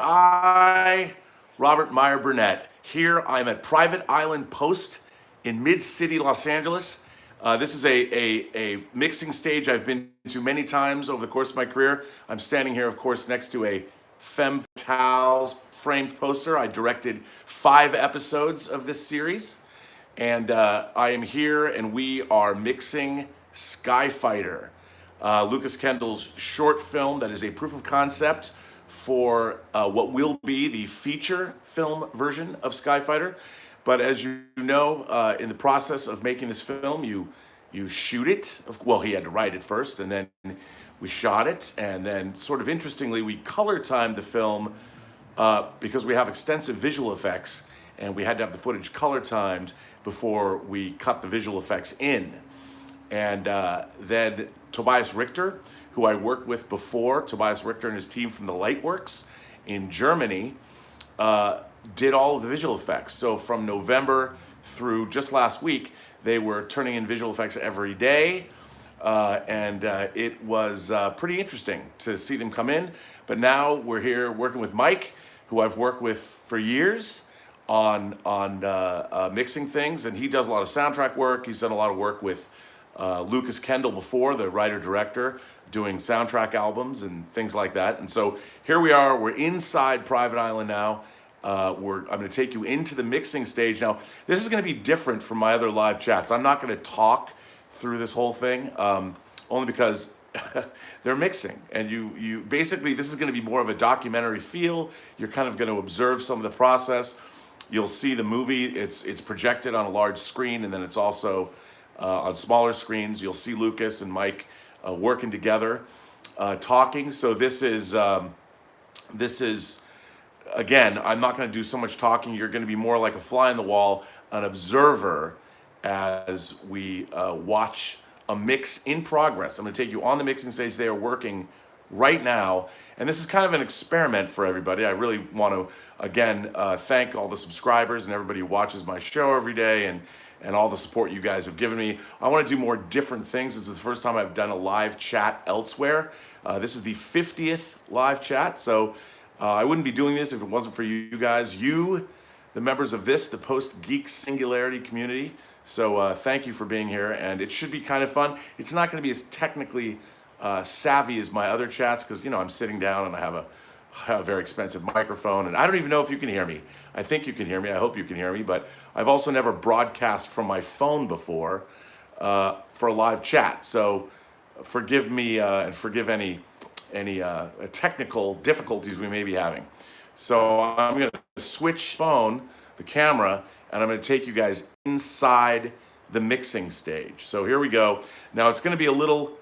I, Robert Meyer Burnett. Here I'm at Private Island Post in Mid-City, Los Angeles. This is a mixing stage I've been to many times over the course of my career. I'm standing here, of course, next to a Femme Fatales framed poster. I directed 5 episodes of this series. And I am here, and we are mixing Skyfighter, Lucas Kendall's short film that is a proof of concept for what will be the feature film version of Skyfighter. But as you know, in the process of making this film, you shoot it. Well, he had to write it first, and then we shot it, and then sort of interestingly, we color timed the film because we have extensive visual effects, and we had to have the footage color timed before we cut the visual effects in. And then Tobias Richter, who I worked with before, Tobias Richter and his team from the Lightworks in Germany, did all of the visual effects. So from November through just last week, they were turning in visual effects every day. And it was pretty interesting to see them come in. But now we're here working with Mike, who I've worked with for years on mixing things, and he does a lot of soundtrack work. He's done a lot of work with Lucas Kendall before, the writer-director, doing soundtrack albums and things like that. And so here we are, we're inside Private Island now. I'm gonna take you into the mixing stage. Now, this is gonna be different from my other live chats. I'm not gonna talk through this whole thing, only because they're mixing, and you basically, this is going to be more of a documentary feel. You're kind of going to observe some of the process. You'll see the movie. It's projected on a large screen, and then it's also on smaller screens. You'll see Lucas and Mike working together, talking. So this is again, I'm not going to do so much talking. You're going to be more like a fly on the wall, an observer, as we watch a mix in progress. I'm going to take you on the mixing stage. They are working right now, and this is kind of an experiment for everybody. I really want to, again, thank all the subscribers and everybody who watches my show every day, and all the support you guys have given me. I want to do more different things. This is the first time I've done a live chat elsewhere. This is the 50th live chat, so I wouldn't be doing this if it wasn't for you guys. You, the members of this, the Post Geek Singularity community. So thank you for being here, and it should be kind of fun. It's not going to be as technically savvy as my other chats because, you know, I'm sitting down and I have a very expensive microphone, and I don't even know if you can hear me. I think you can hear me. I hope you can hear me, but I've also never broadcast from my phone before for a live chat. So forgive me and forgive any technical difficulties we may be having. So I'm going to switch the camera, and I'm going to take you guys inside the mixing stage. So here we go. Now it's going to be a little,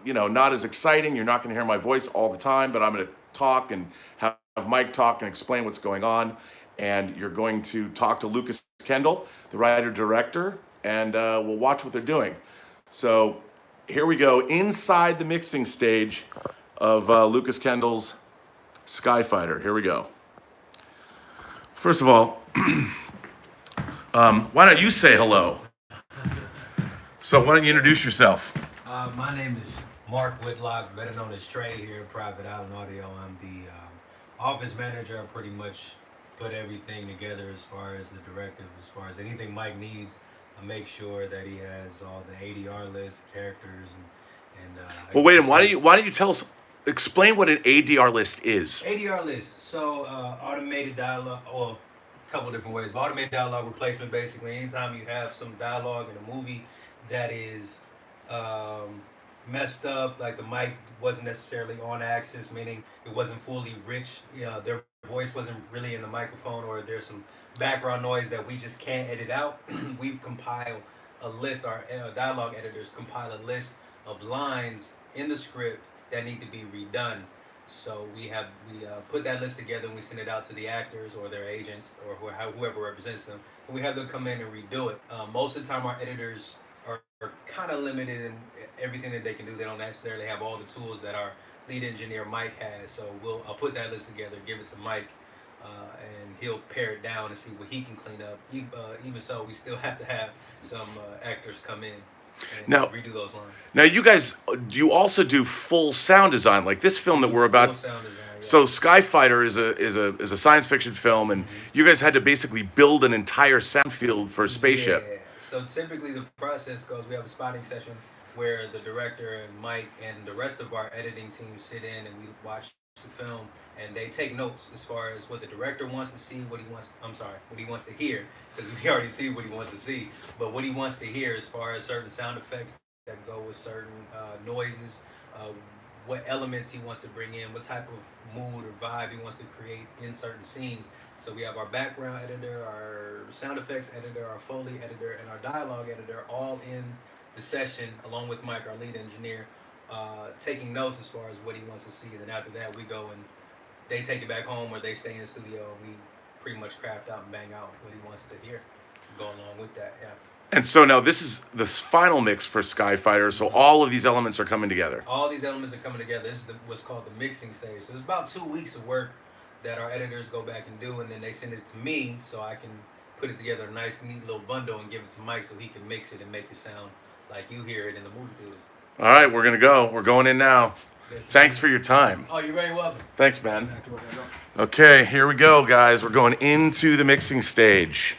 you know, not as exciting. You're not going to hear my voice all the time, but I'm going to talk and have Mike talk and explain what's going on. And you're going to talk to Lucas Kendall, the writer-director, and we'll watch what they're doing. So here we go, inside the mixing stage of Lucas Kendall's Skyfighter. Here we go. First of all, why don't you say hello? So why don't you introduce yourself? My name is Mark Whitlock, better known as Trey here at Private Island Audio. I'm the office manager. I pretty much put everything together as far as the directive, as far as anything Mike needs. I make sure that he has all the ADR lists, characters, and well, wait a minute. Why don't you tell us? Explain what an ADR list is. ADR list. So automated dialogue. Well, a couple different ways. But automated dialogue replacement. Basically, anytime you have some dialogue in a movie that is messed up, like the mic wasn't necessarily on axis, meaning it wasn't fully rich. You know, their voice wasn't really in the microphone, or there's some background noise that we just can't edit out. We compile a list. Our dialogue editors compile a list of lines in the script that need to be redone. So we put that list together and we send it out to the actors or their agents or whoever represents them, and we have them come in and redo it. Most of the time, our editors are kind of limited in everything that they can do. They don't necessarily have all the tools that our lead engineer Mike has. So I'll put that list together, give it to Mike, and he'll pare it down and see what he can clean up. Even so, we still have to have some actors come in. and Now, redo those lines. now you guys, do you also do full sound design like this film that we're about? Full sound design. Yeah. So Skyfighter is a science fiction film, and you guys had to basically build an entire sound field for a spaceship. Yeah. So typically the process goes, we have a spotting session where the director and Mike and the rest of our editing team sit in and we watch the film and they take notes as far as what the director wants to see, what he wants to hear, because we already see what he wants to see, but what he wants to hear as far as certain sound effects that go with certain noises, what elements he wants to bring in, what type of mood or vibe he wants to create in certain scenes. So we have our background editor, our sound effects editor, our Foley editor, and our dialogue editor all in the session, along with Mike, our lead engineer, taking notes as far as what he wants to see. And then after that, we go and they take it back home or they stay in the studio and we pretty much craft out and bang out what he wants to hear. Go along with that, yeah. And so now this is the final mix for Skyfighter. So all of these elements are coming together. All these elements are coming together. This is what's called the mixing stage. So it's about 2 weeks of work that our editors go back and do, and then they send it to me so I can put it together a nice, neat little bundle and give it to Mike so he can mix it and make it sound like you hear it in the movie theaters. All right, we're gonna go. We're going in now. Thanks for your time. Oh, you're very welcome. Thanks, man. Okay, here we go, guys. We're going into the mixing stage.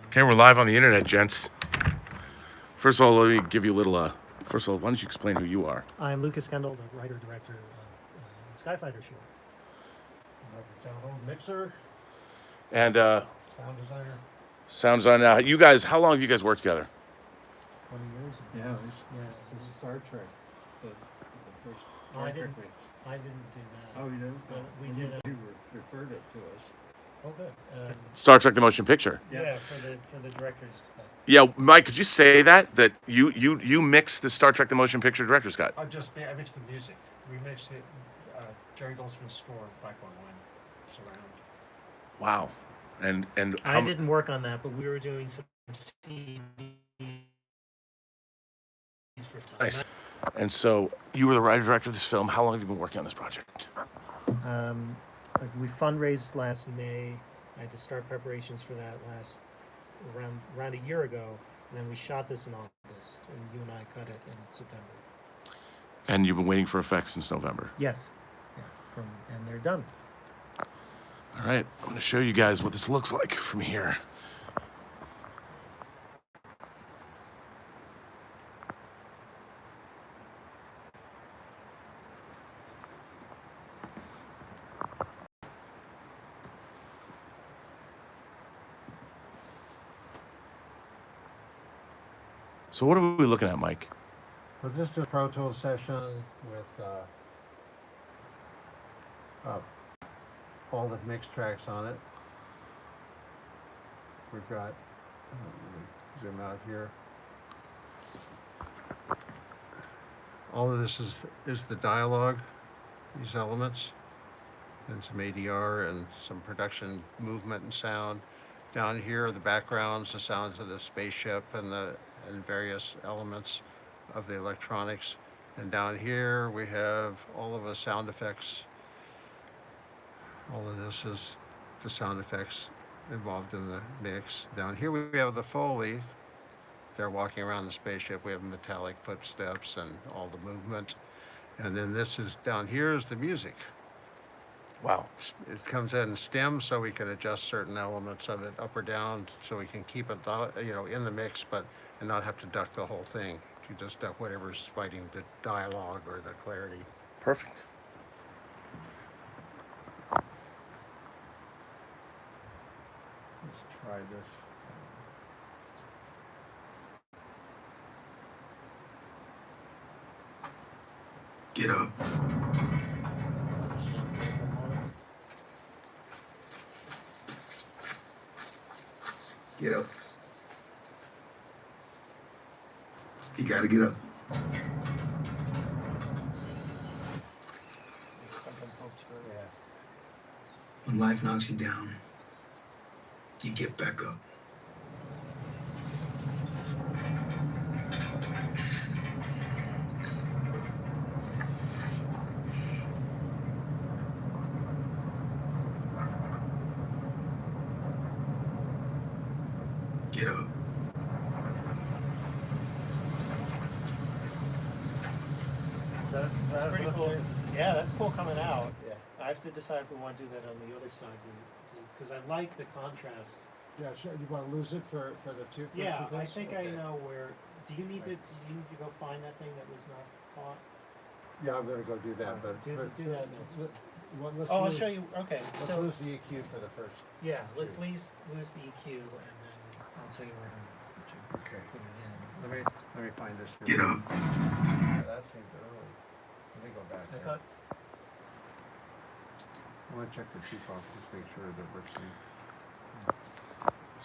Okay, we're live on the internet, gents. First of all, let me give you a little. First of all, why don't you explain who you are? I'm Lucas Kendall, the writer-director of the Skyfighter show. Mixer, And sound designer, sounds on. You guys, how long have you guys worked together? 20 years. Yeah, this is Star Trek, the first Oh, I Star Trek didn't. mix. I didn't do that. Oh, you didn't? But we Well, did it. You referred it to us. Oh, good. Star Trek: The Motion Picture. Yeah, for the director's cut. Yeah, Mike, could you say that you mixed the Star Trek: The Motion Picture director's cut? I mixed the music. We mixed it. Jerry Goldsmith's score, 5.1 surround. Wow, and I didn't work on that, but we were doing some CDs for time. nice. And so you were the writer director of this film. How long have you been working on this project? We fundraised last May. I had to start preparations for that around a year ago, and then we shot this in August, and you and I cut it in September. And you've been waiting for effects since November. Yes. Yeah. And they're done. All right, I'm going to show you guys what this looks like from here. So what are we looking at, Mike? Well, this is a Pro Tool session with all the mix tracks on it. We've got, let me zoom out here. All of this is the dialogue, these elements, and some ADR and some production movement and sound. Down here are the backgrounds, the sounds of the spaceship and various elements of the electronics. And down here we have all of the sound effects. All of this is the sound effects involved in the mix. Down here we have the Foley. They're walking around the spaceship. We have metallic footsteps and all the movement. And then this is down here is the music. Wow. It comes in stems, so we can adjust certain elements of it up or down, so we can keep it, in the mix, and not have to duck the whole thing. You just duck whatever's fighting the dialogue or the clarity. Perfect. Let's try this. Get up. Get up. You gotta get up. Something hopes for. Yeah. When life knocks you down, you get back up. Get up. That's pretty cool. Yeah, that's cool coming out. Yeah. I have to decide if we want to do that on the other side, because I like the contrast. Yeah, sure. You want to lose it for the two? For Yeah, two I guys? think Okay. I know where. Do you need to go find that thing that was not caught? Yeah, I'm gonna go do that, but. Do that next. Let's Oh, I'll lose- show you. Okay, Let's so lose the EQ for the first. yeah, let's lose the EQ, and then I'll tell you where to Okay. put it in. Let me find this. Get up. Yeah, that seems early. Let me go back I there. thought. I want to check the chief off, just make sure that we're seeing.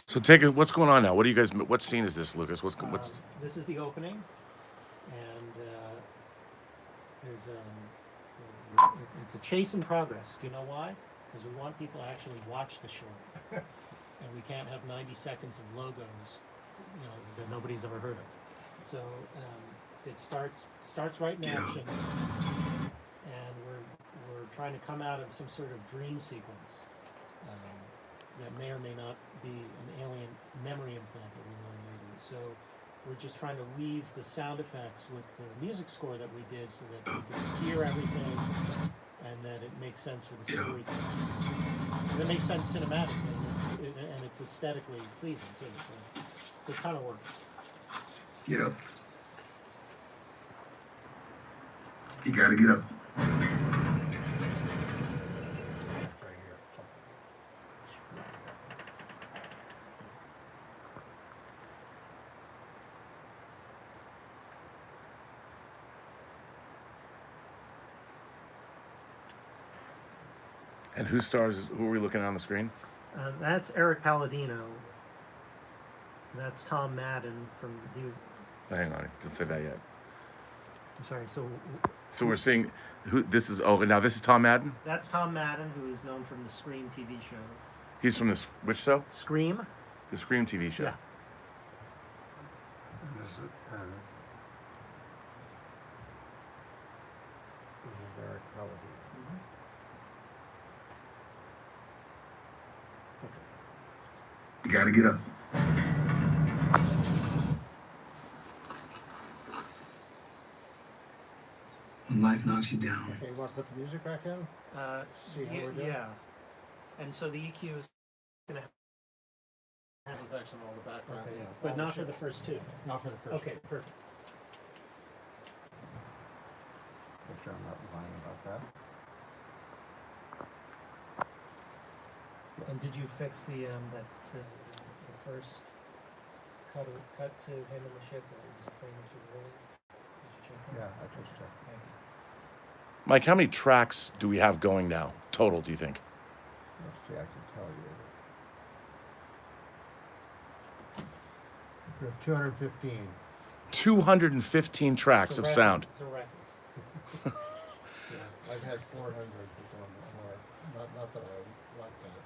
So take it. What's going on now? What do you guys? What scene is this, Lucas? What's? This is the opening, and there's it's a chase in progress. Do you know why? Because we want people to actually watch the short, and we can't have 90 seconds of logos, that nobody's ever heard of. So it starts right in action, and we're trying to come out of some sort of dream sequence. That may or may not be an alien memory implant that we learn later. So we're just trying to weave the sound effects with the music score that we did so that we can hear everything and that it makes sense for the story. And it makes sense cinematically, and it's aesthetically pleasing too. So it's a ton of work. Get up. You gotta get up. Right here. And who stars? Who are we looking at on the screen? That's Eric Palladino. That's Tom Madden he was. Oh, hang on, I didn't say that yet. I'm sorry. So we're seeing who this is. Oh, now this is Tom Madden. That's Tom Madden, who is known from the Scream TV show. He's from this which show? Scream? The Scream TV show. Yeah. This is Eric Paladino. You gotta get up. When life knocks you down, Okay, you want to put the music back in? See how we're doing? Yeah. And so the EQ is going to have. Effects and all the background. Okay, Yeah. but not for the first two. Not for the first. Okay, perfect. Make sure I'm not lying about that. And did you fix the first cut to him in the ship? That was a frame or two early? Did you check that? Yeah, I just checked. Thank you. Mike, how many tracks do we have going now total? Do you think? Let's see, I can tell you. We have 215. 215 tracks It's a of record. sound. It's a record. Yeah, I've had 400 before. Not that I like that.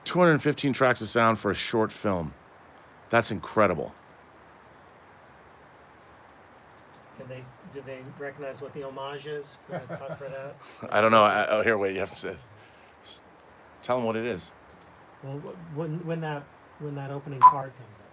215 tracks of sound for a short film. That's incredible. Did they recognize what the homage is for that? I don't know. Oh, here, wait. You have to say. Tell them what it is. Well, when that opening card comes up.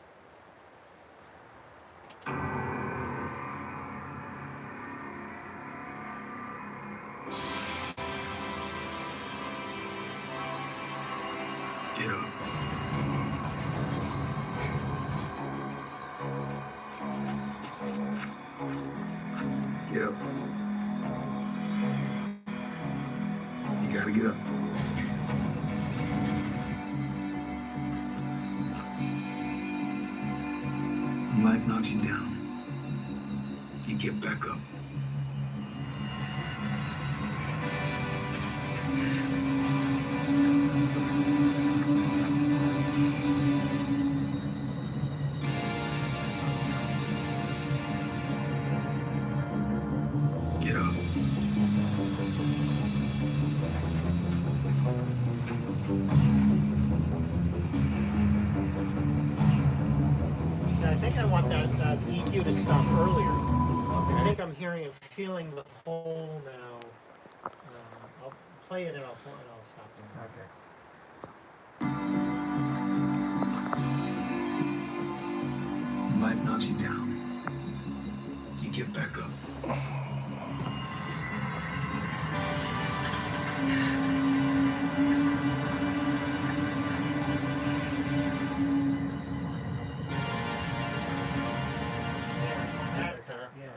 get up. Get up. You gotta get up. When life knocks you down, you get back up. Get up. Yeah, I think I want that EQ to stop earlier. I think I'm feeling the whole now. I'll play it and I'll stop it. Okay. life knocks you down, you get back up. Yeah.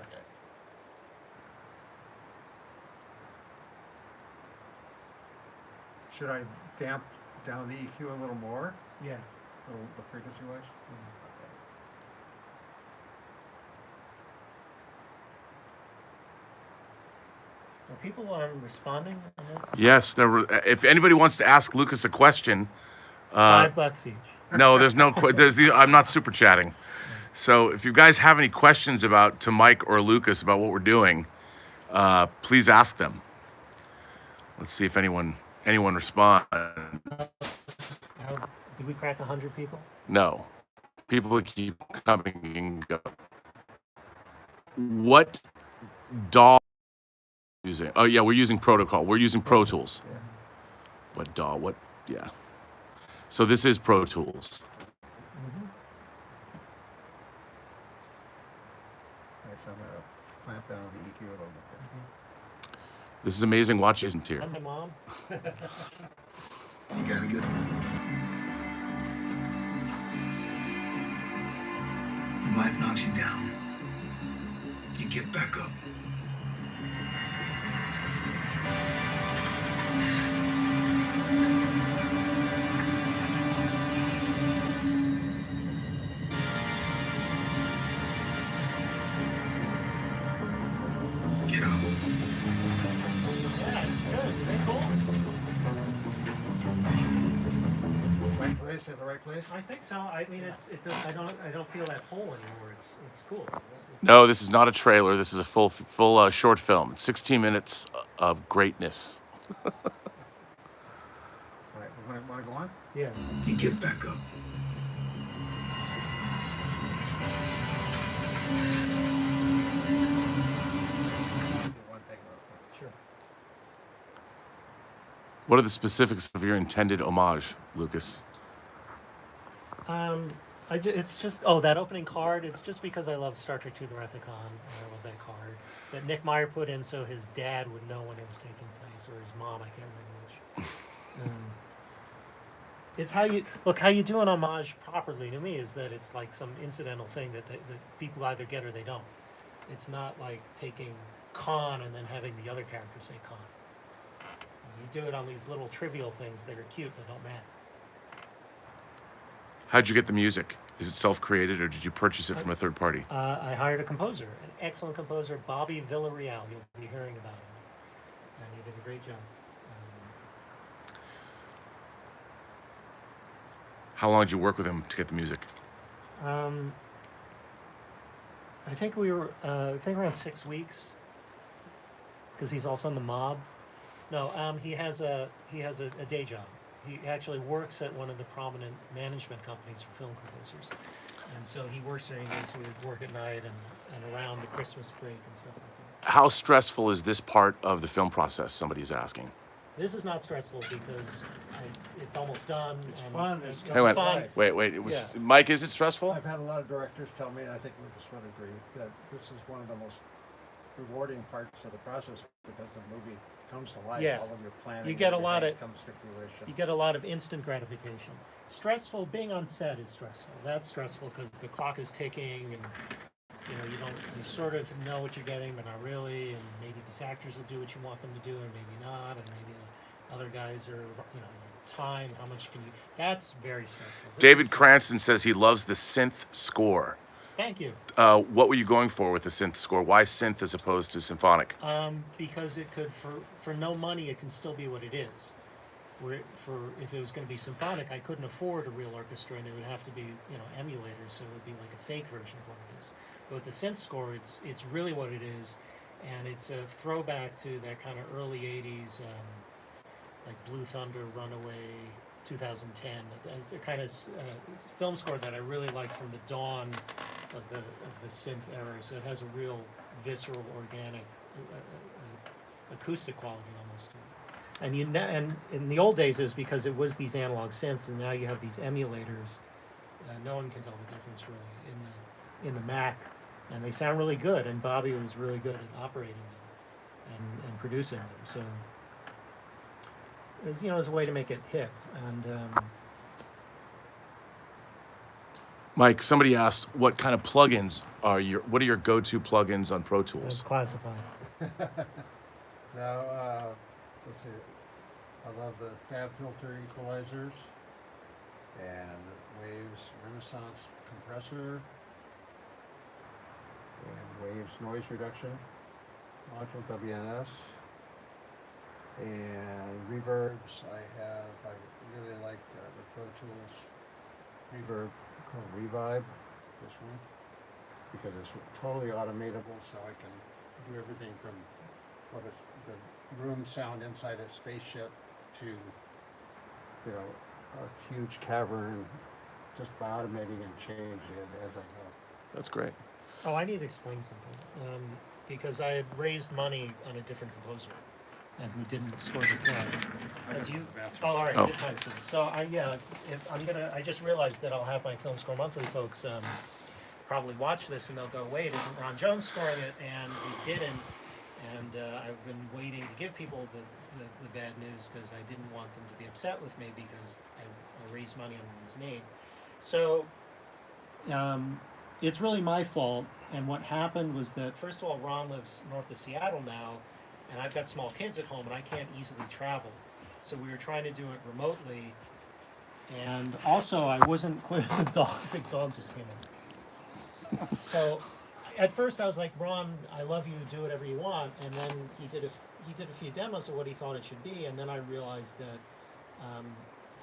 Should I damp down the EQ a little more, Yeah. the frequency wise? Are people responding on this? Yes, there were. If anybody wants to ask Lucas a question, $5 each. no, there's no. I'm not super chatting. So if you guys have any questions to Mike or Lucas about what we're doing, please ask them. Let's see if anyone responds. Did we crack 100 people? No, people keep coming and go. What DAW using? Oh yeah, we're using Protocol. We're using Pro Tools. What DAW? What? Yeah. So this is Pro Tools. All right, so I'm gonna clamp down the EQ a little bit. This is amazing. Watch isn't here. I'm my mom. You gotta get. When life knocks you down, you get back up. Get up. Yeah, it's good. Is that cool? Right place, at the right place? I think so. I mean, I don't feel that hole anymore. It's cool. No, this is not a trailer. This is a full short film. It's 16 minutes of greatness. All right, wanna go on? Yeah. You get back up. One thing real quick. Sure. What are the specifics of your intended homage, Lucas? It's just that opening card. It's just because I love Star Trek II: The Wrath of Khan, and I love that card that Nick Meyer put in so his dad would know when it was taking place, or his mom. I can't remember which. It's how you do an homage properly. To me, is that it's like some incidental thing that people either get or they don't. It's not like taking Khan and then having the other character say Khan. You do it on these little trivial things that are cute but don't matter. How'd you get the music? Is it self-created or did you purchase it from a third party? I hired a composer, an excellent composer, Bobby Villarreal. You'll be hearing about him, and he did a great job. How long did you work with him to get the music? I think we were around 6 weeks, because he's also in the mob. No, he has a day job. He actually works at one of the prominent management companies for film composers, and so he works during the day. So we would work at night and around the Christmas break and stuff like that. How stressful is this part of the film process? Somebody's asking. This is not stressful because it's almost done. It's and fun. It's Hang on. fun. Wait. It was Yeah. Mike. Is it stressful? I've had a lot of directors tell me, and I think Lucas would agree, that this is one of the most rewarding parts of the process because the movie comes to life. Yeah. All of your planning You get a and lot everything of- comes to fruition. You get a lot of instant gratification. Stressful, being on set is stressful. That's stressful because the clock is ticking and you sort of know what you're getting, but not really. And maybe these actors will do what you want them to do, and maybe not. And maybe the other guys are, time. How much can you? That's very stressful. This David is- Cranston says he loves the synth score. Thank you. What were you going for with the synth score? Why synth as opposed to symphonic? Because it could, for no money, it can still be what it is. If it was going to be symphonic, I couldn't afford a real orchestra, and it would have to be, emulators, so it would be like a fake version of what it is. But with the synth score, it's really what it is, and it's a throwback to that kind of early '80s, like Blue Thunder, Runaway, 2010. It's a kind of film score that I really like from the dawn of the synth era. So it has a real visceral, organic, acoustic quality almost to it. And in the old days, it was because it was these analog synths, and now you have these emulators. No one can tell the difference really. in the Mac, and they sound really good. And Bobby was really good at operating them and producing them. So it's a way to make it hip. And Mike, somebody asked what kind of plugins what are your go-to plugins on Pro it's Tools? classified. Now, let's see, I love the Fab Filter equalizers and Waves Renaissance compressor and Waves noise reduction module WNS and reverbs. I really like the Pro Tools reverb called Revibe, this one, because it's totally automatable, so I can do everything from the room sound inside a spaceship to, a huge cavern, just by automating and changing it as I go. That's great. Oh, I need to explain something. Because I had raised money on a different composer, and who didn't score the film. Do you? Oh, all right. Oh. Good times. So I just realized that I'll have my Film Score Monthly folks probably watch this, and they'll go, "Wait, isn't Ron Jones scoring it?" And he didn't. And I've been waiting to give people the bad news because I didn't want them to be upset with me because I raised money on his name. So it's really my fault. And what happened was that, first of all, Ron lives north of Seattle now, and I've got small kids at home, and I can't easily travel. So we were trying to do it remotely. And also, I wasn't quite a dog. Big dog just came in. So at first I was like, Ron, I love you, do whatever you want. And then he did a few demos of what he thought it should be, and then I realized that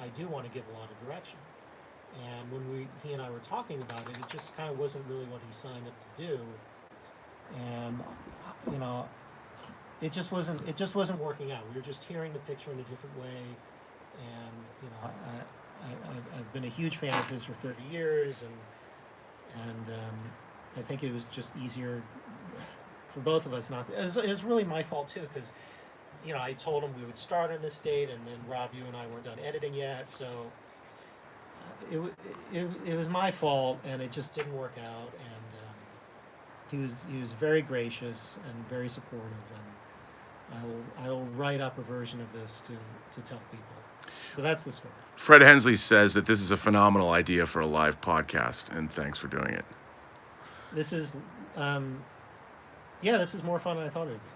I do want to give a lot of direction. And when he and I were talking about it, it just kind of wasn't really what he signed up to do. And it just wasn't working out. We were just hearing the picture in a different way. And I've been a huge fan of his for 30 years, and I think it was just easier for both of us not to. It was really my fault too, because I told him we would start on this date, and then Rob, you and I weren't done editing yet, so it was my fault, and it just didn't work out. And he was very gracious and very supportive, and I will write up a version of this to tell people. So that's the story. Fred Hensley says that this is a phenomenal idea for a live podcast, and thanks for doing it. This is, this is more fun than I thought it would be.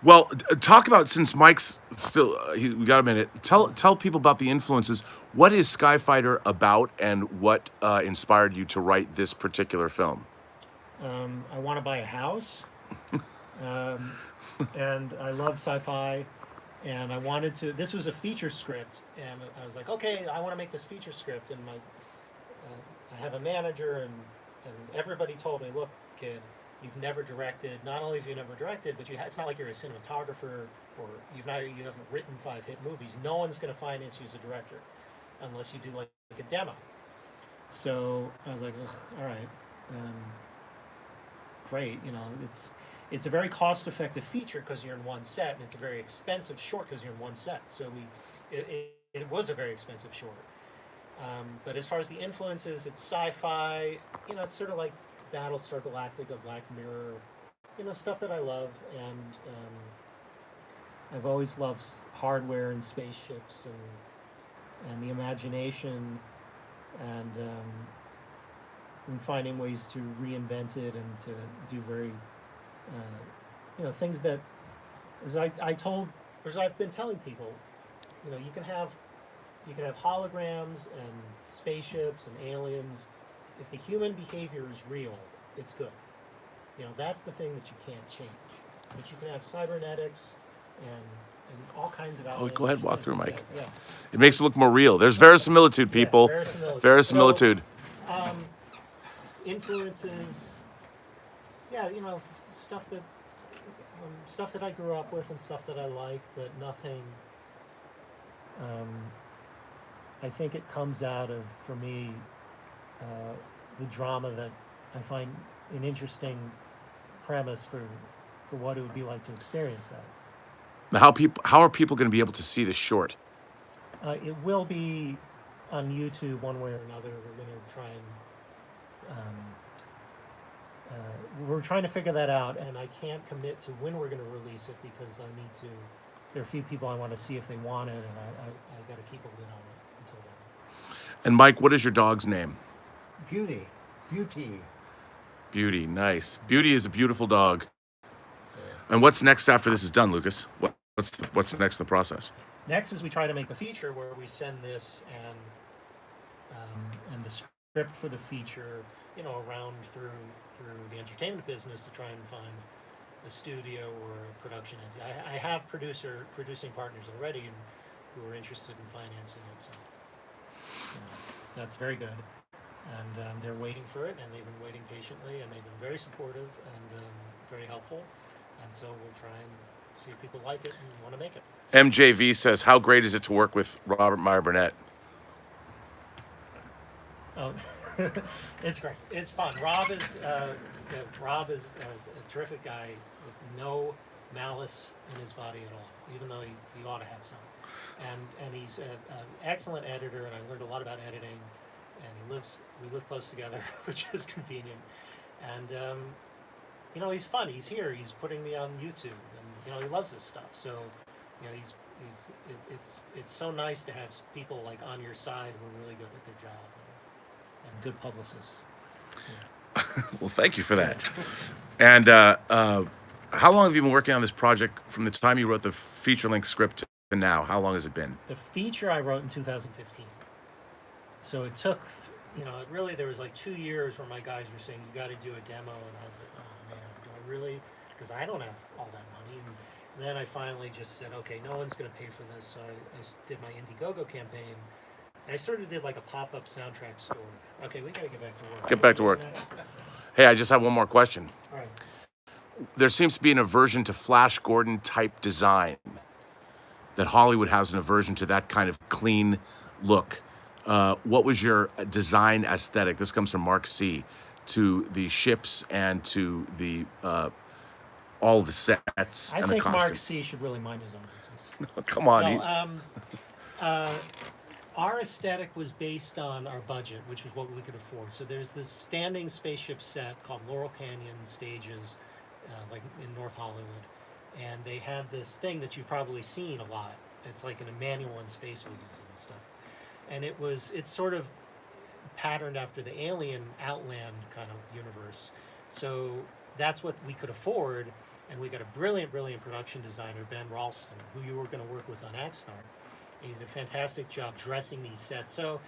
Well, talk about, since Mike's still, we got a minute. Tell people about the influences. What is Skyfighter about, and what inspired you to write this particular film? I want to buy a house, and I love sci-fi, and I wanted to. This was a feature script, and I was like, okay, I want to make this feature script, and I have a manager, and everybody told me, look, kid, you've never directed. Not only have you never directed, but it's not like you're a cinematographer, or you haven't written 5 hit movies. No one's going to finance you as a director unless you do like a demo. So I was like, all right, great. It's a very cost-effective feature because you're in one set, and it's a very expensive short because you're in one set. So it was a very expensive short. But as far as the influences, it's sci-fi. It's sort of like Battlestar Galactica, Black Mirror, stuff that I love. And I've always loved hardware and spaceships and the imagination, and finding ways to reinvent it and to do very, things that, as I've been telling people, you can have holograms and spaceships and aliens. If the human behavior is real, it's good. That's the thing that you can't change. But you can have cybernetics and all kinds of outlandish Go ahead, walk things. through, Mike. Yeah. It makes it look more real. There's verisimilitude, people. Yeah, Verisimilitude. So, influences. Yeah, stuff that I grew up with and stuff that I like, but nothing. I think it comes out of, for me, the drama that I find an interesting premise for what it would be like to experience that. Now, how are people going to be able to see this short? It will be on YouTube one way or another. We're going to try and we're trying to figure that out, and I can't commit to when we're going to release it because I need to. There are a few people I want to see if they want it, and I got to keep a lid on it until then. And Mike, what is your dog's name? Beauty. Beauty. Beauty, nice. Beauty is a beautiful dog. And what's next after this is done, Lucas? What's next in the process? Next is we try to make the feature where we send this and the script for the feature, around through the entertainment business to try and find a studio or a production entity. I have producing partners already who are interested in financing it, so that's very good. And they're waiting for it, and they've been waiting patiently, and they've been very supportive and very helpful. And so we'll try and see if people like it and want to make it. MJV says, how great is it to work with Robert Meyer Burnett? Oh, it's great. It's fun. Rob is a terrific guy with no malice in his body at all, even though he ought to have some. And he's an excellent editor, and I learned a lot about editing. And we live close together, which is convenient. And he's fun. He's here. He's putting me on YouTube, and he loves this stuff. So, it's so nice to have people like on your side who are really good at their job and good publicists. Yeah. Well, thank you for that. And how long have you been working on this project from the time you wrote the feature-length script to now? How long has it been? The feature I wrote in 2015. So it took, really there was like 2 years where my guys were saying, you got to do a demo. And I was like, oh man, do I really? Because I don't have all that money. And then I finally just said, okay, no one's going to pay for this. So I did my Indiegogo campaign. And I sort of did like a pop-up soundtrack store. Okay, we got to get back to work. Get back to work. Hey, I just have one more question. All right. There seems to be an aversion to Flash Gordon type design, that Hollywood has an aversion to that kind of clean look. What was your design aesthetic? This comes from Mark C. To the ships and to the all the sets I and the think costumes. Mark C. should really mind his own business. Come on. No, our aesthetic was based on our budget, which was what we could afford. So there's this standing spaceship set called Laurel Canyon Stages, like in North Hollywood, and they had this thing that you've probably seen a lot. It's like an Emmanuel in space movies and stuff, and it's sort of patterned after the Alien Outland kind of universe. So that's what we could afford, and we got a brilliant production designer, Ben Ralston, who you were going to work with on Axstar. He did a fantastic job dressing these sets. So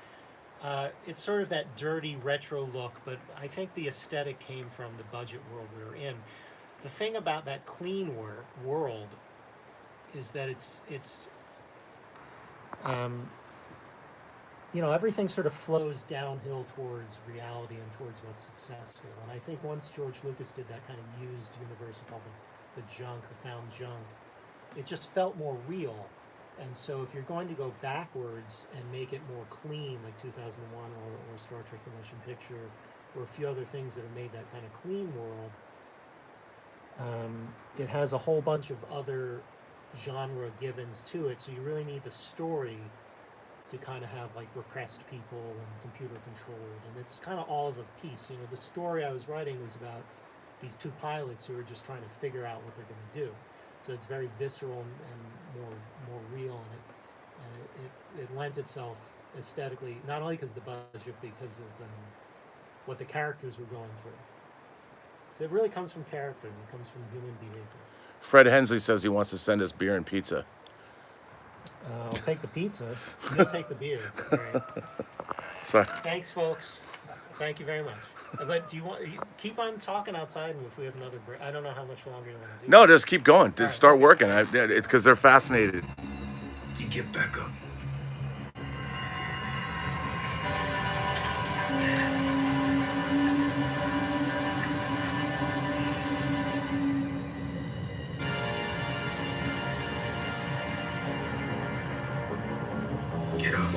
it's sort of that dirty retro look, but I think the aesthetic came from the budget world we were in. The thing about that clean world is that it's everything sort of flows downhill towards reality and towards what's successful. And I think once George Lucas did that kind of used Universal called the junk, the found junk, it just felt more real. And so if you're going to go backwards and make it more clean, like 2001 or Star Trek The Motion Picture, or a few other things that have made that kind of clean world, it has a whole bunch of other genre givens to it. So you really need the story to kind of have like repressed people and computer controlled. And it's kind of all of a piece. The story I was writing was about these two pilots who are just trying to figure out what they're going to do. So it's very visceral and more real, and it lent itself aesthetically, not only because of the budget, because of what the characters were going through. So it really comes from character, and it comes from human behavior. Fred Hensley says he wants to send us beer and pizza. I'll take the pizza. You'll take the beer. All right. So, Thanks, folks. Thank you very much. But do you keep on talking outside, and if we have another break, I don't know how much longer you want to do. no, just keep going. Just right. start working. It's because they're fascinated. You get back up. Get up.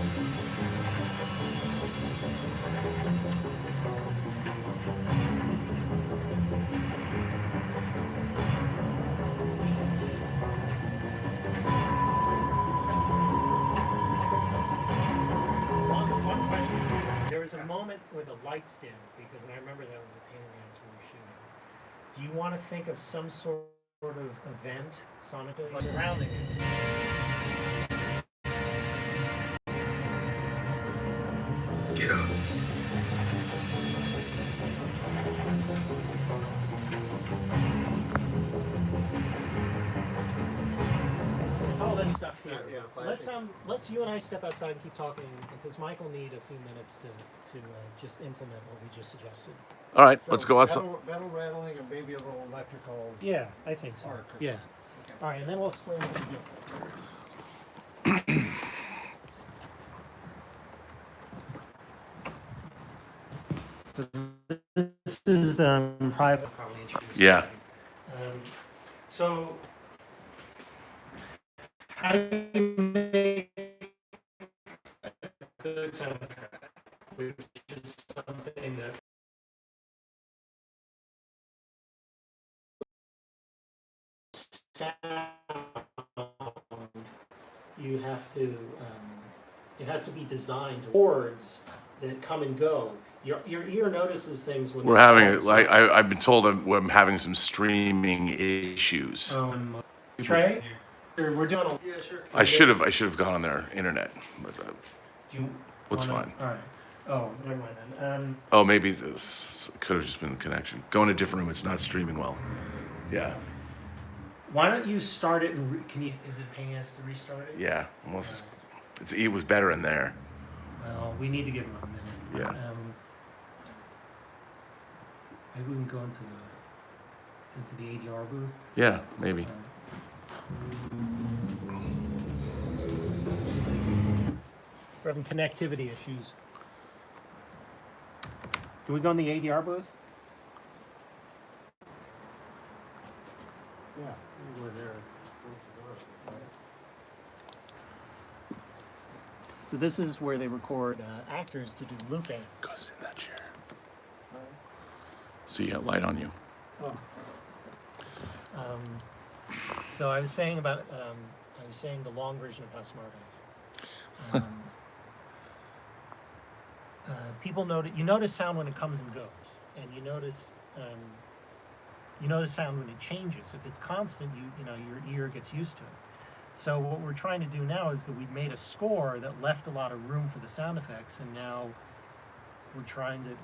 One question. there's a moment where the lights dim, because I remember that was a pain in the ass when we were shooting. Do you want to think of some sort of event sonically surrounding it? Get up. It's all this stuff here. Yeah, but I think- Let's you and I step outside and keep talking, because Mike will need a few minutes to just implement what we just suggested. All right, So let's go outside. Metal rattling and maybe a little electrical. Yeah, I think so. Arc. Yeah. Okay. All right, and then we'll explain what we do. So this is private, probably introduced. Yeah. So how do you make a good soundtrack, which is something that you have to, it has to be designed towards that come and go. Your ear notices things when We're they having, start, like, I've been told I'm having some streaming issues. Trey, we're doing a. Yeah, sure. I should have gone on their internet, but Do you What's wanna- fine? All right. Oh, never mind then. oh, maybe this could have just been the connection. Go in a different room. It's not streaming well. Yeah, Why don't you start it and can you? Is it paying us to restart it? yeah. It was better in there. Well, we need to give him a minute. Yeah. Maybe we can go into the ADR booth. Yeah, maybe. We're having connectivity issues. Can we go in the ADR booth? Yeah, we're there. So this is where they record actors to do looping. Go sit in that chair. So you got light on you. Oh. So I was saying the long version of how smart I am. People notice sound when it comes and goes, and you notice sound when it changes. If it's constant, your ear gets used to it. So what we're trying to do now is that we've made a score that left a lot of room for the sound effects, and now we're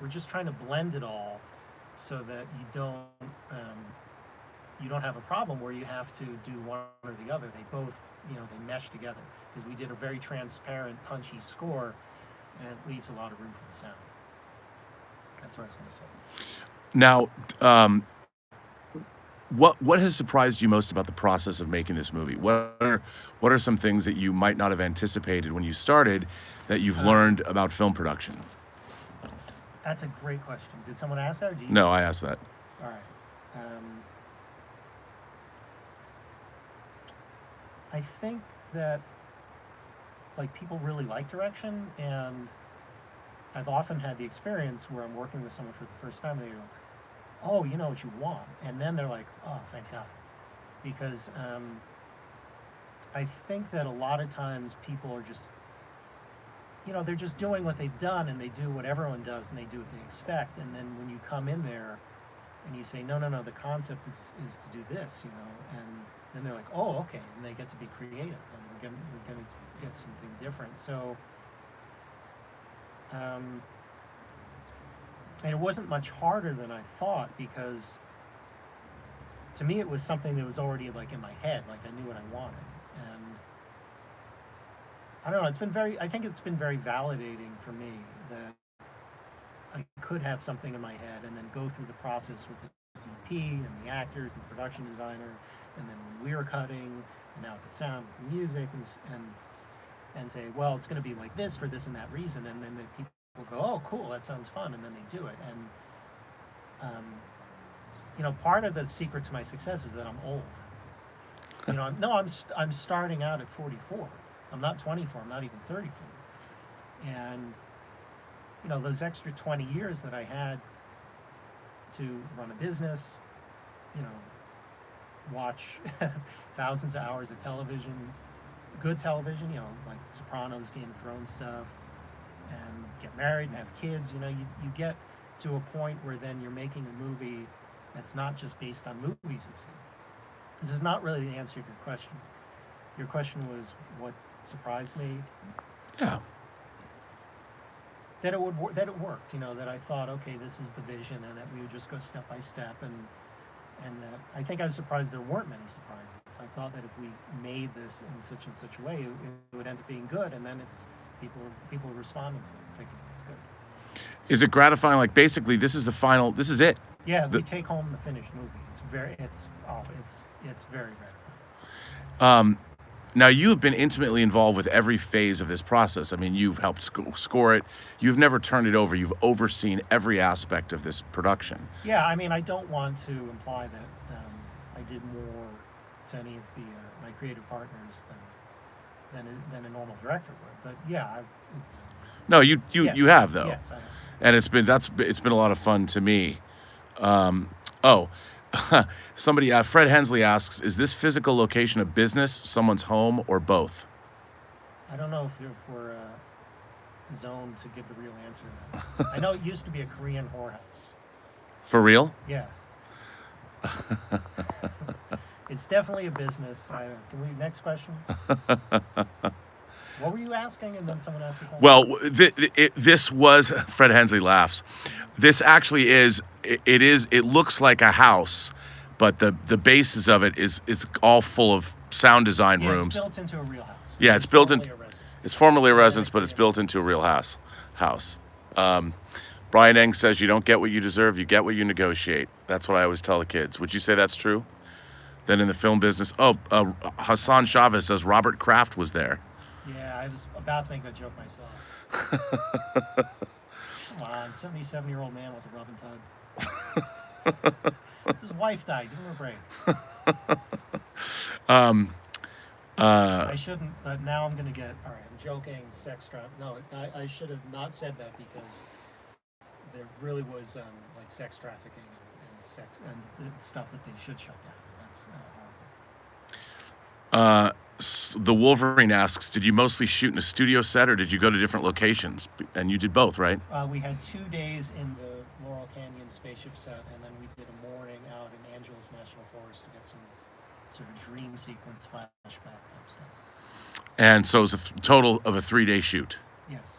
just trying to blend it all so that you don't have a problem where you have to do one or the other. They both, they mesh together, because we did a very transparent, punchy score, and it leaves a lot of room for the sound. That's what I was going to say. Now, what has surprised you most about the process of making this movie? What are some things that you might not have anticipated when you started that you've learned about film production? That's a great question. Did someone ask that? Or do you? No, I asked that. All right. I think that people really like direction, and I've often had the experience where I'm working with someone for the first time. They go, "Oh, you know what you want," and then they're like, "Oh, thank God," because I think that a lot of times people are just, they're just doing what they've done, and they do what everyone does, and they do what they expect, and then when you come in there and you say, no, the concept is to do this, and then they're like, oh, okay, and they get to be creative, and we're gonna get something different. So, and it wasn't much harder than I thought, because to me it was something that was already in my head, I knew what I wanted, and I don't know. I think it's been very validating for me that I could have something in my head and then go through the process with the DP and the actors and the production designer, and then when we were cutting, and now with the sound, with the music, and say, well, it's going to be like this for this and that reason, and then the people go, oh, cool, that sounds fun, and then they do it. And part of the secret to my success is that I'm old. I'm starting out at 44. I'm not 24. I'm not even 34. And those extra 20 years that I had to run a business, watch thousands of hours of television, good television, like Sopranos, Game of Thrones stuff, and get married and have kids. You get to a point where then you're making a movie that's not just based on movies you've seen. This is not really the answer to your question. Your question was what surprised me. Yeah. That it worked. That I thought, okay, this is the vision, and that we would just go step by step, and that I think I was surprised there weren't many surprises. I thought that if we made this in such and such a way, it would end up being good, and then it's people are responding to it, thinking it's good. Is it gratifying? Like basically, this is the final. This is it. Yeah, The- we take home the finished movie. It's very gratifying. Now, you've been intimately involved with every phase of this process. I mean, you've helped score it. You've never turned it over. You've overseen every aspect of this production. Yeah, I mean, I don't want to imply that I did more to any of my creative partners than a normal director would. But yeah, it's No, you yes, you have though, Yes, I have. and it's been a lot of fun to me. Somebody, Fred Hensley asks, is this physical location a business, someone's home, or both? I don't know if we're zoned to give the real answer to that. I know it used to be a Korean whorehouse. For real? Yeah. It's definitely a business. Next question? What were you asking? And then someone asked the question? Well, this was, Fred Hensley laughs. This actually is, it looks like a house, but the basis of it it's all full of sound design Yeah, rooms. it's built into a real house. Yeah, it's built in. formerly a residence. It's formerly a residence, but it's built into a real house. Brian Eng says you don't get what you deserve, you get what you negotiate. That's what I always tell the kids. Would you say that's true? Then in the film business, Hassan Chavez says Robert Kraft was there. Yeah, I was about to make that joke myself. Come on, 77-year-old man with a rub and tug. His wife died. Give him a break. I shouldn't, but now I'm going to get... All right, I'm joking, sex trap. No, I should have not said that because there really was like sex trafficking and sex and stuff that they should shut down. That's horrible. The Wolverine asks, did you mostly shoot in a studio set or did you go to different locations? And you did both, right? We had 2 days in the Laurel Canyon spaceship set, and then we did a morning out in Angeles National Forest to get some sort of dream sequence flashback type stuff. And so it was a total of a 3-day shoot. Yes.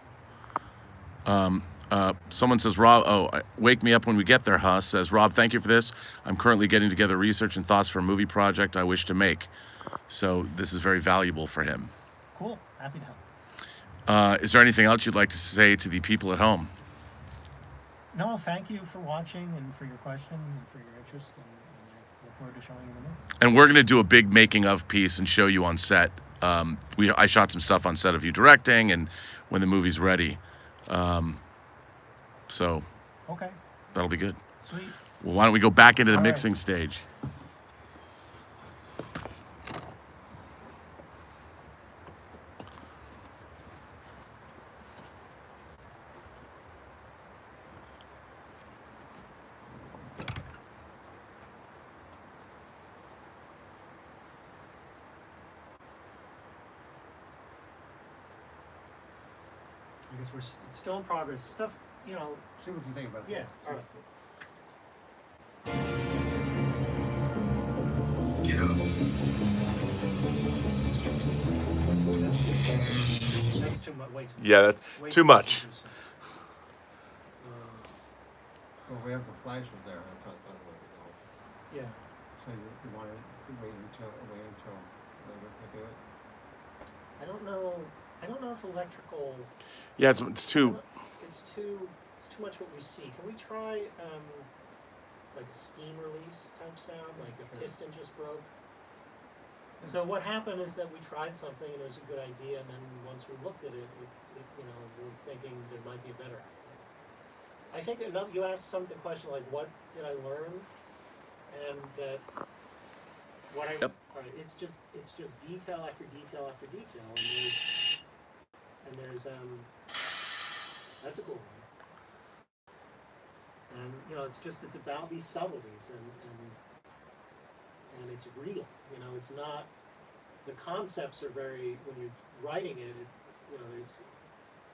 Someone says, Rob, wake me up when we get there, huh? Says, Rob, thank you for this. I'm currently getting together research and thoughts for a movie project I wish to make. So this is very valuable for him. Cool. Happy to help. Is there anything else you'd like to say to the people at home? No, thank you for watching and for your questions and for your interest, and I look forward to showing you the movie. And we're going to do a big making of piece and show you on set. I shot some stuff on set of you directing and when the movie's ready. So Okay. that'll be good. Sweet. Well, why don't we go back into the All right. mixing stage? I guess it's still in progress. Stuff, See what you think about that. Yeah. All right. Get up. That's too much. Way too much. Yeah, that's Way too much. Well, we have the flashes there. I thought that would help. Yeah. So you want to wait until later to do it? I don't know if electrical. Yeah, it's too. It's too much what we see. Can we try like a steam release type sound, like a piston just broke? So what happened is that we tried something and it was a good idea, and then once we looked at it, we're thinking there might be a better idea. I think you asked the question like, what did I learn? And that what I Yep. all right, it's just detail after detail after detail, and there's that's a cool one. And it's about these subtleties, and it's real. It's not, the concepts are very, when you're writing it,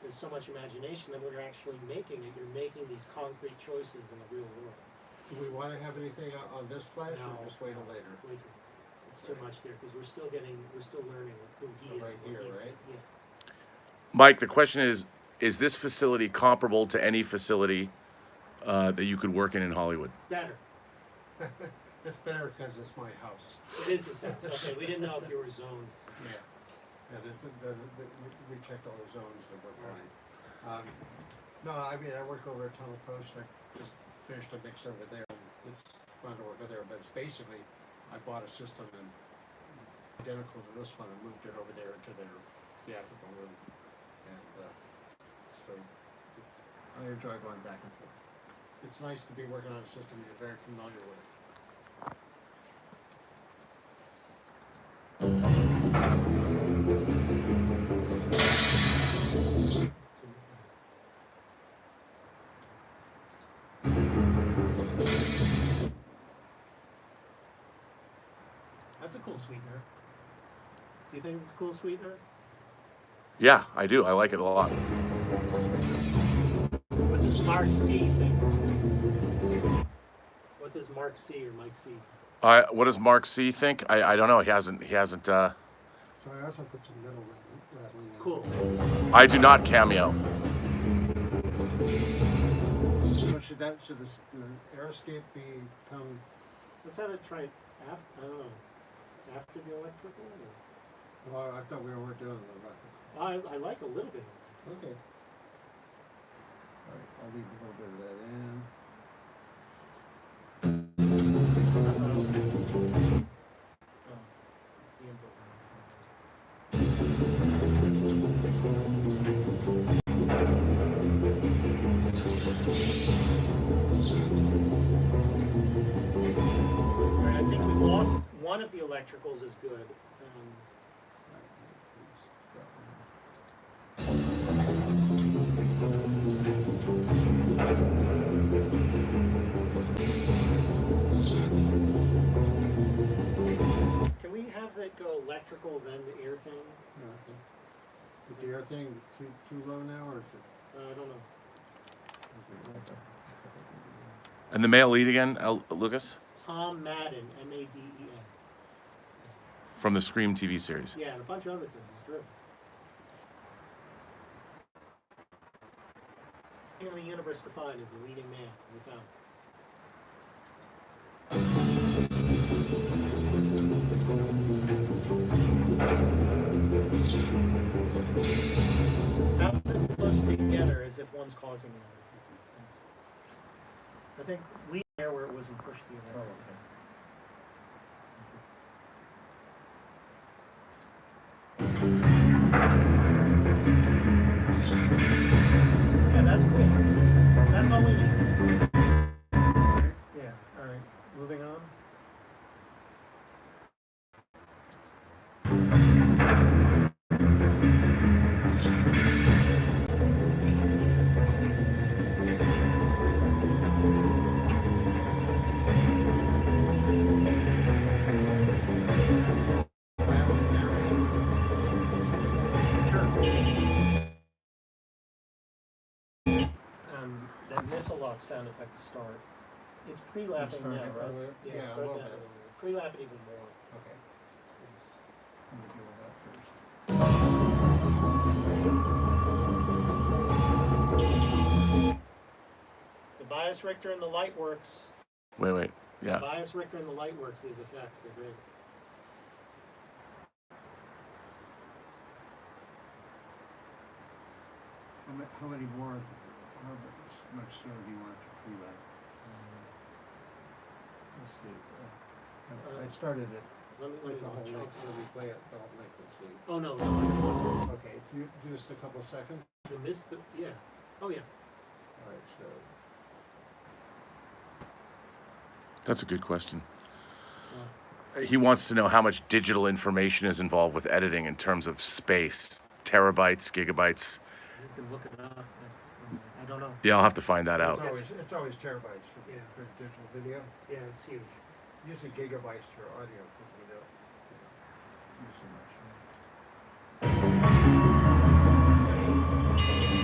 there's so much imagination that when you're actually making it, you're making these concrete choices in the real world. Do we want to have anything on this flash No, or just wait till no. later? It's too much there because we're still learning who he So is. right and what here, he's- right? Yeah. Mike, the question is this facility comparable to any facility that you could work in Hollywood? Better. It's better because it's my house. It is his house. Okay, we didn't know if you were zoned. Yeah. Yeah, we checked all the zones and we're fine. No, I mean, I work over at Tunnel Post. I just finished a mix over there. It's fun to work over there, but it's basically, I bought a system and identical to this one and moved it over there into their theatrical room. And so I enjoy going back and forth. It's nice to be working on a system you're very familiar with. That's a cool sweetener. Do you think it's a cool sweetener? Yeah, I do. I like it a lot. What does Mark C think? What does Mark C or Mike C? What does Mark C think? I don't know. He hasn't. So I also put some middle rattling in. Cool. I do not cameo. So should the aeroscape become? Let's have it try after. I don't know. After the electrical. Well, I thought we were doing the electrical. I like a little bit. Okay. All right, I'll leave a little bit of that in. Alright, I think we lost one of the electricals is good. Can we have it go electrical then the air thing? Okay. Is the air thing too low now, or is it? I don't know. And the male lead again, Lucas, Tom Madden, M-A-D-E-N. from the Scream TV series. Yeah, and a bunch of other things. It's terrific. In the universe to find is the leading man we found. Have them close together as if one's causing the other. I think lead there where it wasn't pushed the other. Oh, okay. Yeah, that's good. That's all we need. Yeah, alright. Moving on. That missile lock sound effect to start. It's pre-lapping Start now, it right? earlier? Yeah, a start little that bit. earlier. Pre-lap it even more. Okay. Yes. I'm gonna deal with that first. The bias Richter and the light works. Wait. Yeah. Bias Richter and the light works. These effects, they're great. How many more? How much sooner do you want it to pre-lap? Let's see. I started it Let me like the whole check. length. Let me play it the whole length and see. Oh no. Okay, do just a couple seconds. You missed the. Yeah. Oh yeah. All right, so. That's a good question. He wants to know how much digital information is involved with editing in terms of space, terabytes, gigabytes. You can look it up. I don't know. Yeah, I'll have to find that out. It's always terabytes for Yeah. digital video. Yeah, it's huge. Usually gigabytes for audio because we don't use so much.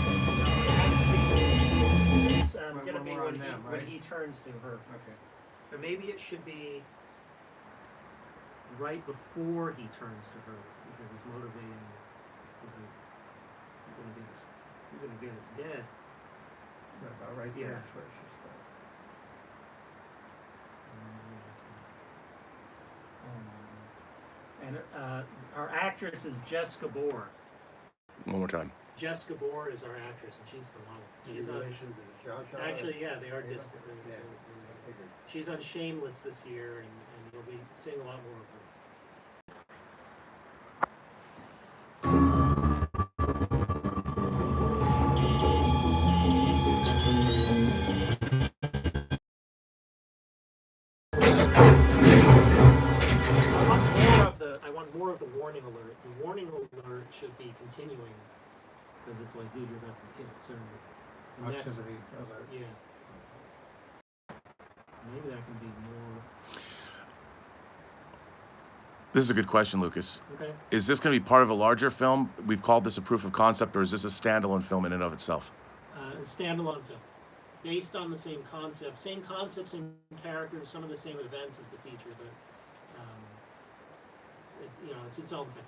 turns to her. Okay. Or maybe it should be right before he turns to her, because it's motivating. He's like, you're gonna get us dead. About right there Yeah. is where it should start. And our actress is Jessica Bohr. One more time. Jessica Bohr is our actress, and she's phenomenal. She's In on, relation to Xiao Xiao? actually, yeah, they are Ava? distant. Yeah, I figured. She's on Shameless this year, and we'll be seeing a lot more of her. I want more of the warning alert. The warning alert should be continuing, because it's like, dude, you're about to get hit. So it's the next. Proximity alert. Yeah. Maybe that can be more. This is a good question, Lucas. Okay. Is this going to be part of a larger film? We've called this a proof of concept, or is this a standalone film in and of itself? A standalone film, based on the same concept, same concepts and characters, some of the same events as the feature, but it's its own thing.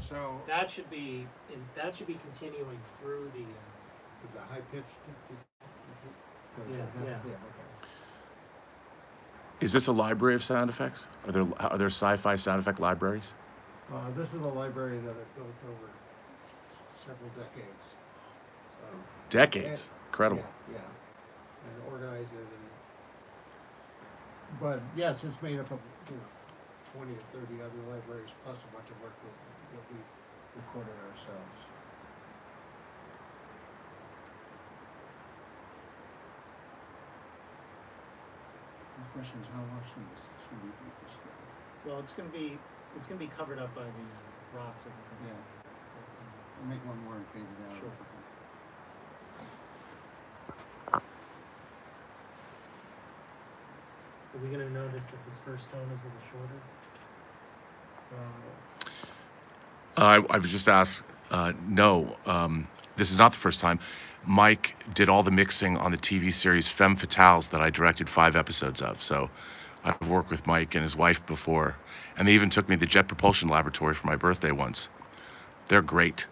So, That should be continuing through the. the high pitched. Yeah. Okay. Is this a library of sound effects? Are there sci-fi sound effect libraries? This is a library that I've built over several decades. Decades. Incredible. Yeah. And organized it. But yes, it's made up of 20 or 30 other libraries plus a bunch of work that we've recorded ourselves. The question is, how much should we do this? Well, it's gonna be covered up by the rocks of this. Yeah. I'll make one more and fade it out. Sure. Are we gonna notice that this first tone is a little shorter? I was just asked. No, this is not the first time. Mike did all the mixing on the TV series Femme Fatales that I directed 5 episodes of. So I've worked with Mike and his wife before, and they even took me to the Jet Propulsion Laboratory for my birthday once. They're great.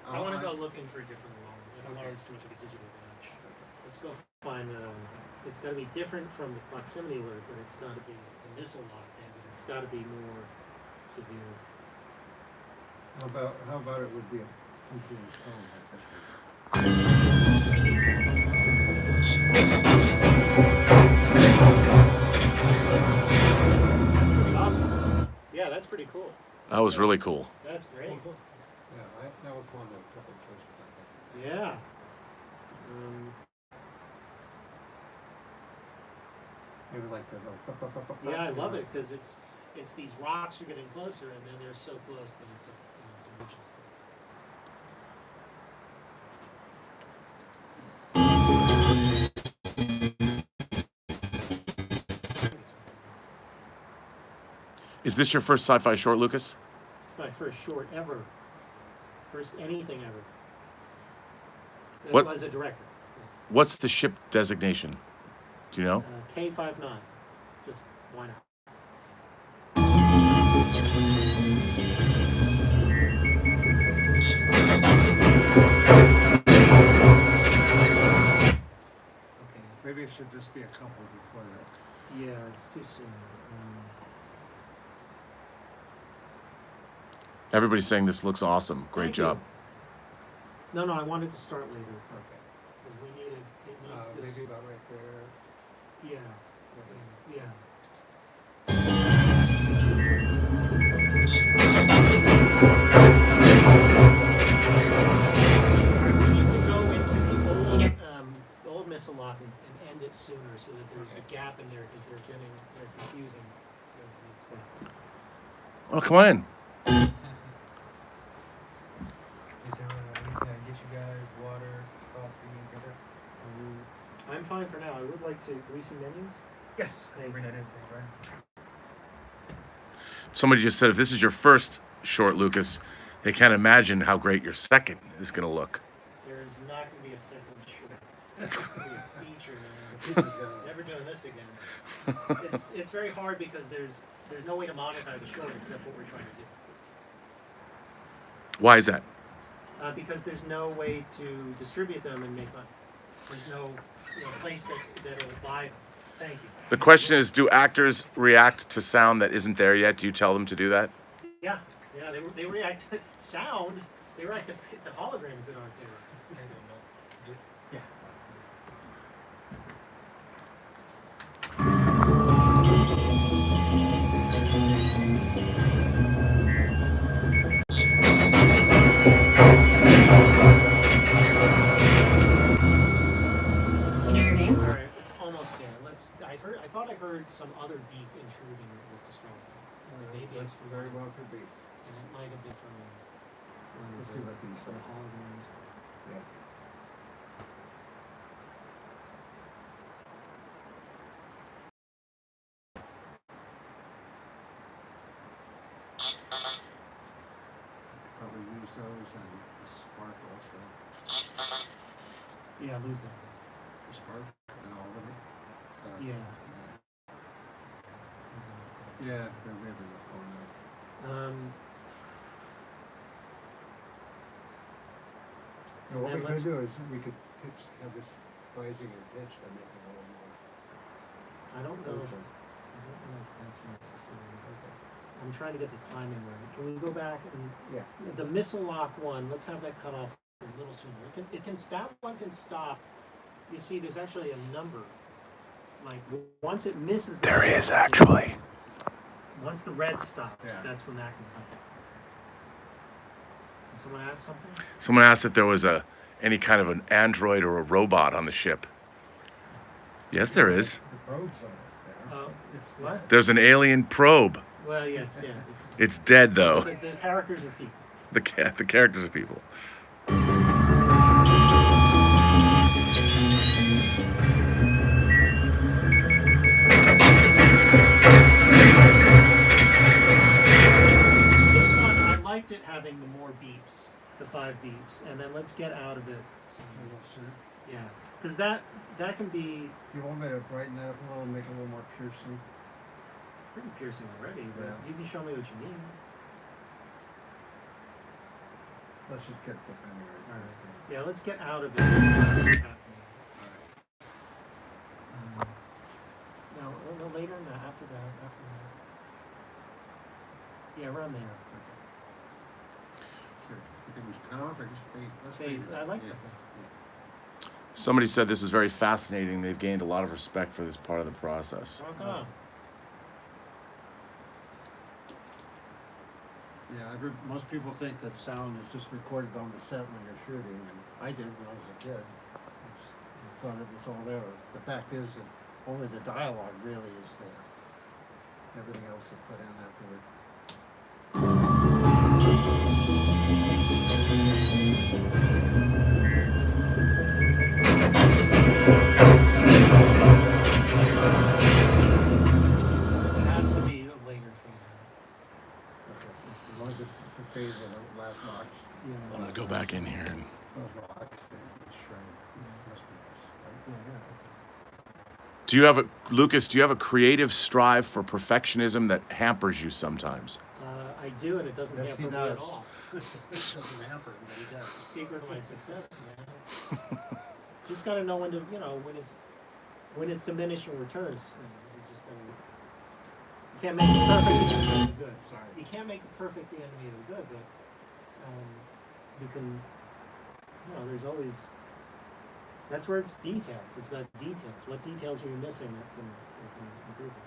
I want to go looking for a different alarm. That alarm's too much of a digital batch. Let's go find. It's got to be different from the proximity alert, but it's got to be the missile lock thing. But it's got to be more severe. How about it would be a continuous tone like this That's pretty awesome. Yeah, that's pretty cool. That was really cool. That's great. Yeah, that was one of a couple of choices I had. Yeah. Maybe like the little. Yeah, I love it because it's these rocks are getting closer, and then they're so close that it's an emergency. Is this your first sci-fi short, Lucas? It's my first short ever. First anything ever. What- As a director. What's the ship designation? Do you know? K-59. Just why not? Okay. Maybe it should just be a couple before that. Yeah, it's too soon. Everybody's saying this looks awesome. Great Thank job. No, I wanted to start later Okay. because we needed. It needs this. Maybe about right there. Yeah. Yeah. We need to go into the old missile lock and end it sooner so that there's a gap in there because they're confusing. Oh, come on in. I'm fine for now. I would like to. Do we see menus? Yes. Thank Bring you. that in for you, right? Somebody just said if this is your first short, Lucas, they can't imagine how great your second is going to look. There's not going to be a second short. It's going to be a feature, man. Never doing this again. It's very hard because there's no way to monetize a short except what we're trying to do. Why is that? Because there's no way to distribute them and make money. There's no place that'll buy them. Thank you. The question is, do actors react to sound that isn't there yet? Do you tell them to do that? Yeah, they react to sound. They react to holograms that aren't there. Yeah. Do you know your name? All right, it's almost there. I thought I heard some other beep intruding that was distracting. Maybe That's it's from very well could be. and it might have been from Let's see what these from are. holograms. Yeah. Probably use those and the spark also. Yeah, lose that. The spark and all of it. So, Yeah. Yeah, then we have enough going there. Now, what then we could let's- do is we could have this rising and pitched and make it a little more. I don't know if urgent. that's necessary. Okay. I'm trying to get the timing right. Can we go back and Yeah. the missile lock one? Let's have that cut off a little sooner. It can stop. One can stop. You see, there's actually a number. Like once it misses. There is actually. Once the red stops, Yeah. that's when that can come. Did someone ask something? Someone asked if there was any kind of an android or a robot on the ship. Yes, there is. The probes on it there. Oh, It's what? There's an alien probe. Well, yeah, it's dead. It's dead though. The characters are people. The characters are people. This one, I liked it having the more beeps, the 5 beeps, and then let's get out of it. a little sooner. Yeah, because that can be You want me to brighten that up a little, make it a little more piercing? pretty piercing already, but Yeah. you can show me what you mean. Let's just get the timing right. All right. Yeah, let's get out of it. What's happening. No, later, no, after that. Yeah, around there. Sure. You think we should cut off or just fade? Let's Fade. it. I like Yeah. the fade. Somebody said this is very fascinating. They've gained a lot of respect for this part of the process. Rock on. Yeah, most people think that sound is just recorded on the set when you're shooting, and I did when I was a kid. I just thought it was all there. The fact is that only the dialogue really is there. Everything else is put in afterward. It has to be a later fade. Okay. As long as it fades in the last box. Yeah. I'm gonna go back in here. And Those rocks, they shrink. Must be nice, right? Yeah, that's nice. do you have Lucas? Do you have a creative strive for perfectionism that hampers you sometimes? I do, and it doesn't Yes, hamper he me does. at all. It doesn't hamper him, but he does. Secret of my success, man. You just gotta know when to, when it's diminishing returns. You just gotta. You can't make the perfect the enemy of the good. Sorry. You can't make the perfect the enemy of the good, but you can. There's always. That's where it's details. It's about details. What details are you missing that can improve it?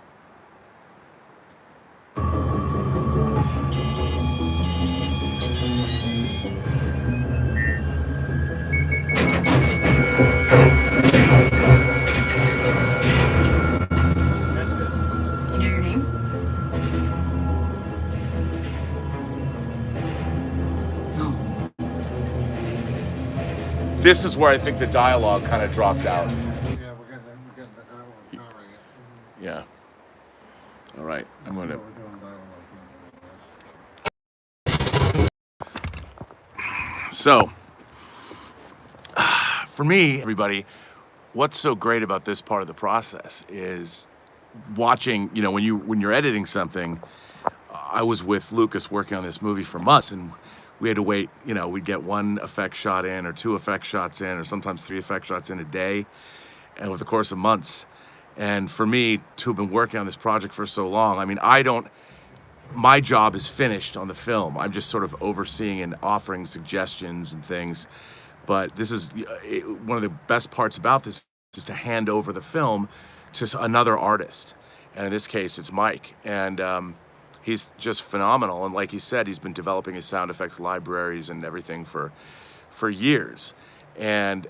That's good. Do you know your name? No. This is where I think the dialogue kind of dropped out. Yeah, Yeah. All right. I'm going to. What we're doing dialogue now. So, for me, everybody, what's so great about this part of the process is watching, when you're editing something. I was with Lucas working on this movie for months, and we had to wait, we'd get one effect shot in or two effect shots in or sometimes three effect shots in a day, and over the course of months. And for me to have been working on this project for so long, I mean, my job is finished on the film. I'm just sort of overseeing and offering suggestions and things. But this is one of the best parts about this is to hand over the film to another artist. And in this case, it's Mike. And he's just phenomenal. And like he said, he's been developing his sound effects libraries and everything for years. And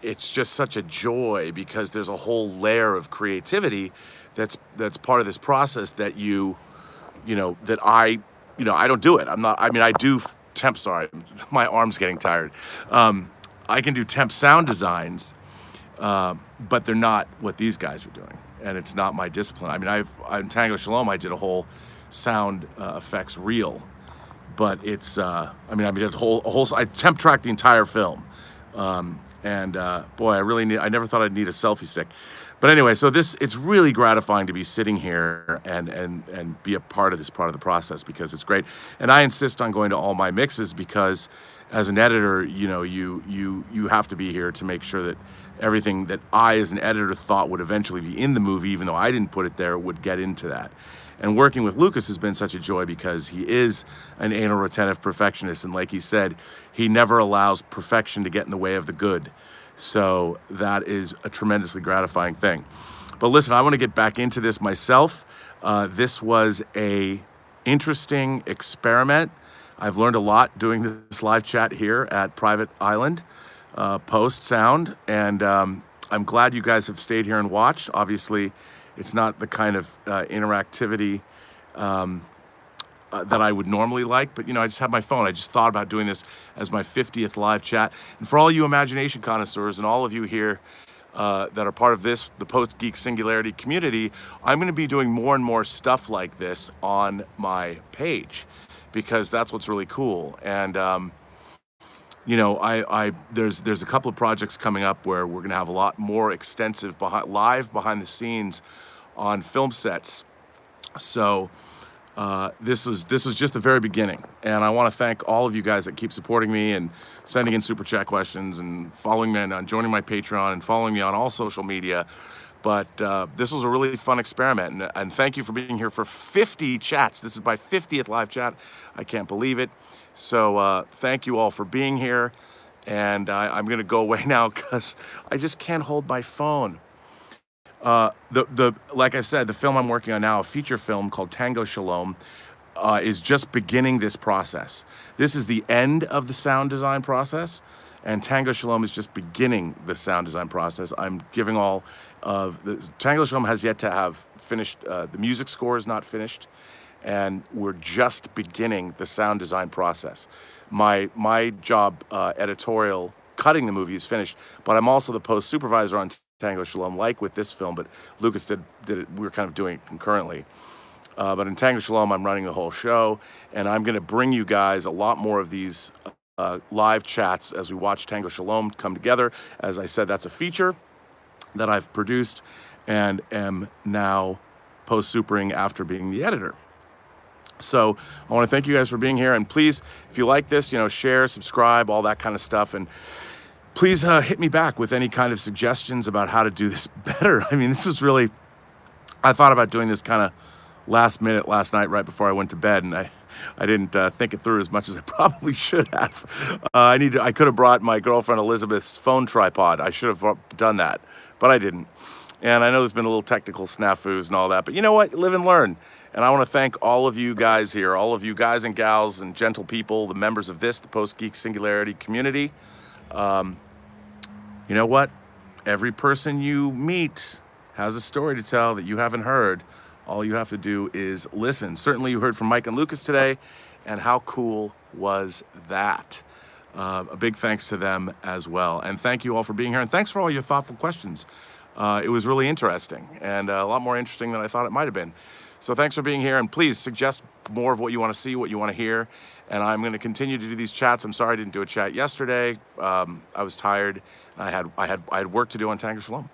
it's just such a joy because there's a whole layer of creativity that's part of this process that that I don't do it. I do temp, sorry, my arm's getting tired. I can do temp sound designs, but they're not what these guys are doing. And it's not my discipline. I mean, in Tango Shalom, I did a whole sound effects reel, but it's, I did I temp tracked the entire film. Boy, I never thought I'd need a selfie stick. But anyway, so it's really gratifying to be sitting here and be a part of this part of the process because it's great. And I insist on going to all my mixes because as an editor, you have to be here to make sure that everything that I as an editor thought would eventually be in the movie, even though I didn't put it there, would get into that. And working with Lucas has been such a joy because he is an anal retentive perfectionist. And like he said, he never allows perfection to get in the way of the good. So that is a tremendously gratifying thing. But listen, I want to get back into this myself. This was a interesting experiment. I've learned a lot doing this live chat here at Private Island Post Sound. And I'm glad you guys have stayed here and watched. Obviously, it's not the kind of interactivity that I would normally like, but I just have my phone. I just thought about doing this as my 50th live chat. And for all you imagination connoisseurs and all of you here that are part of this, the Post Geek Singularity community, I'm going to be doing more and more stuff like this on my page because that's what's really cool. And there's a couple of projects coming up where we're going to have a lot more extensive live behind the scenes on film sets. So this was just the very beginning, and I want to thank all of you guys that keep supporting me and sending in super chat questions and following me and joining my Patreon and following me on all social media. But this was a really fun experiment, and thank you for being here for 50 chats. This is my 50th live chat. I can't believe it. So thank you all for being here, and I'm going to go away now because I just can't hold my phone. Like I said, the film I'm working on now, a feature film called Tango Shalom, is just beginning this process. This is the end of the sound design process, and Tango Shalom is just beginning the sound design process. I'm giving all of the Tango Shalom has yet to have finished. The music score is not finished, and we're just beginning the sound design process. My job, editorial, cutting the movie is finished, but I'm also the post supervisor on Tango Shalom, like with this film, but Lucas did it. We were kind of doing it concurrently. But in Tango Shalom, I'm running the whole show, and I'm going to bring you guys a lot more of these live chats as we watch Tango Shalom come together. As I said, that's a feature that I've produced and am now post-supering after being the editor. So I want to thank you guys for being here, and please, if you like this, share, subscribe, all that kind of stuff, and please hit me back with any kind of suggestions about how to do this better. I mean, this is really, I thought about doing this kind of last minute last night right before I went to bed, and I didn't think it through as much as I probably should have. I could have brought my girlfriend Elizabeth's phone tripod. I should have done that, but I didn't. And I know there's been a little technical snafus and all that, but you know what? Live and learn. And I want to thank all of you guys here, all of you guys and gals and gentle people, the members of the Post Geek Singularity community. You know what? Every person you meet has a story to tell that you haven't heard. All you have to do is listen. Certainly you heard from Mike and Lucas today, and how cool was that? A big thanks to them as well. And thank you all for being here, and thanks for all your thoughtful questions. it was really interesting and a lot more interesting than I thought it might have been. So thanks for being here, and please suggest more of what you want to see, what you want to hear. And I'm going to continue to do these chats. I'm sorry I didn't do a chat yesterday. I was tired. I had work to do on Tanger Shalom.